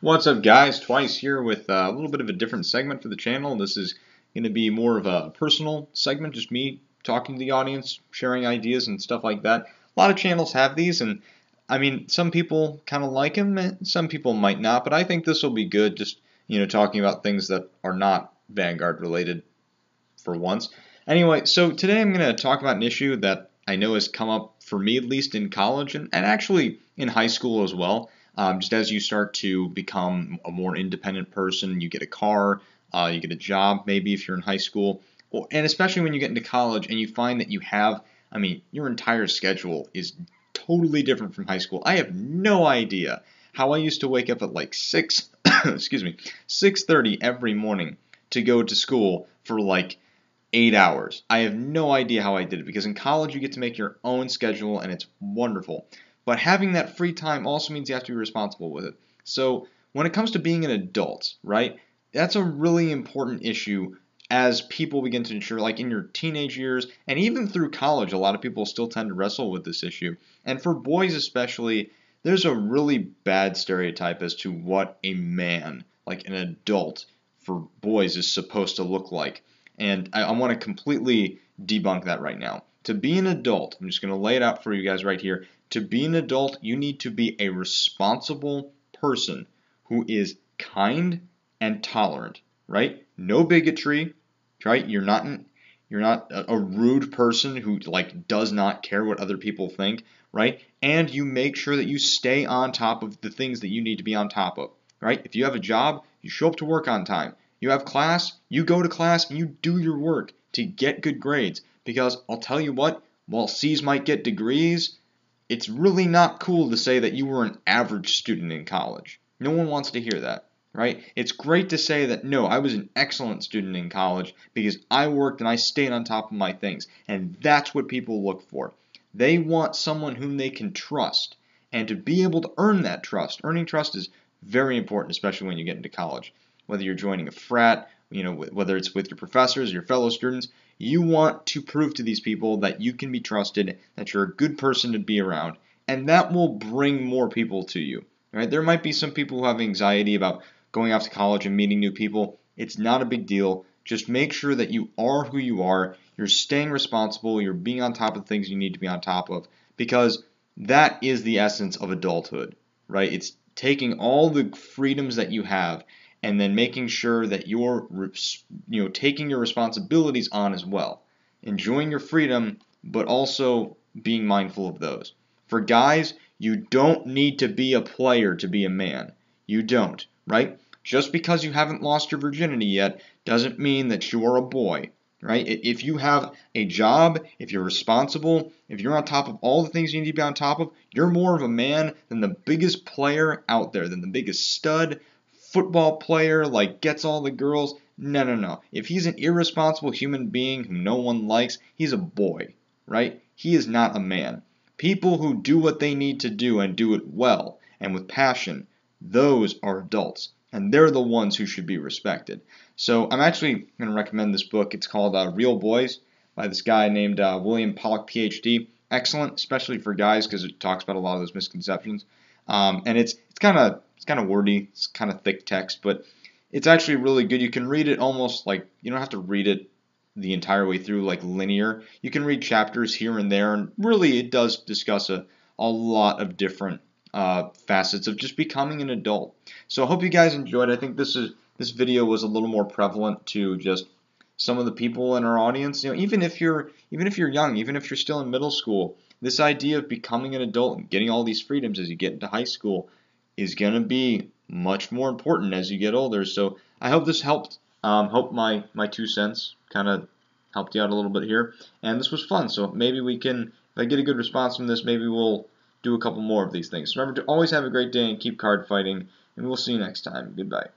What's up, guys? Twice here with a little bit of a different segment for the channel. This is going to be more of a personal segment, just me talking to the audience, sharing ideas and stuff like that. A lot of channels have these, and I mean, some people kind of like them, and some people might not, but I think this will be good, just, talking about things that are not Vanguard related for once. Anyway, so today I'm going to talk about an issue that I know has come up for me at least in college and actually in high school as well. Just as you start to become a more independent person, you get a car, you get a job maybe if you're in high school, and especially when you get into college and you find that you have, I mean, your entire schedule is totally different from high school. I have no idea how I used to wake up at like 6, excuse me, 6:30 every morning to go to school for like 8 hours. I have no idea how I did it because in college you get to make your own schedule and it's wonderful. But having that free time also means you have to be responsible with it. So when it comes to being an adult, right, that's a really important issue as people begin to ensure, like in your teenage years and even through college, a lot of people still tend to wrestle with this issue. And for boys especially, there's a really bad stereotype as to what a man, like an adult for boys, is supposed to look like. And I want to completely debunk that right now. To be an adult, I'm just going to lay it out for you guys right here. To be an adult, you need to be a responsible person who is kind and tolerant, right? No bigotry, right? You're not a rude person who like does not care what other people think, right? And you make sure that you stay on top of the things that you need to be on top of, right? If you have a job, you show up to work on time. You have class, you go to class and you do your work to get good grades. Because I'll tell you what, while C's might get degrees, it's really not cool to say that you were an average student in college. No one wants to hear that, right? It's great to say that, no, I was an excellent student in college because I worked and I stayed on top of my things. And that's what people look for. They want someone whom they can trust. And to be able to earn that trust, earning trust is very important, especially when you get into college. Whether you're joining a frat, whether it's with your professors, your fellow students, you want to prove to these people that you can be trusted, that you're a good person to be around, and that will bring more people to you. Right? There might be some people who have anxiety about going off to college and meeting new people. It's not a big deal. Just make sure that you are who you are, you're staying responsible, you're being on top of things you need to be on top of, because that is the essence of adulthood, right? It's taking all the freedoms that you have and then making sure that you're taking your responsibilities on as well. Enjoying your freedom, but also being mindful of those. For guys, you don't need to be a player to be a man. You don't, right? Just because you haven't lost your virginity yet doesn't mean that you're a boy, right? If you have a job, if you're responsible, if you're on top of all the things you need to be on top of, you're more of a man than the biggest player out there, than the biggest stud, football player, like gets all the girls. No, no, no. If he's an irresponsible human being whom no one likes, he's a boy, right? He is not a man. People who do what they need to do and do it well and with passion, those are adults. And they're the ones who should be respected. So I'm actually going to recommend this book. It's called Real Boys by this guy named William Pollock, PhD. Excellent, especially for guys because it talks about a lot of those misconceptions. And it's kind of wordy. It's kind of thick text, but it's actually really good. You can read it almost like you don't have to read it the entire way through like linear. You can read chapters here and there, and really it does discuss a lot of different facets of just becoming an adult. So I hope you guys enjoyed. I think this video was a little more prevalent to just some of the people in our audience. Even if you're young, even if you're still in middle school, this idea of becoming an adult and getting all these freedoms as you get into high school is going to be much more important as you get older. So I hope this helped. Hope my 2 cents kind of helped you out a little bit here. And this was fun. So maybe we can, if I get a good response from this, maybe we'll do a couple more of these things. Remember to always have a great day and keep card fighting. And we'll see you next time. Goodbye.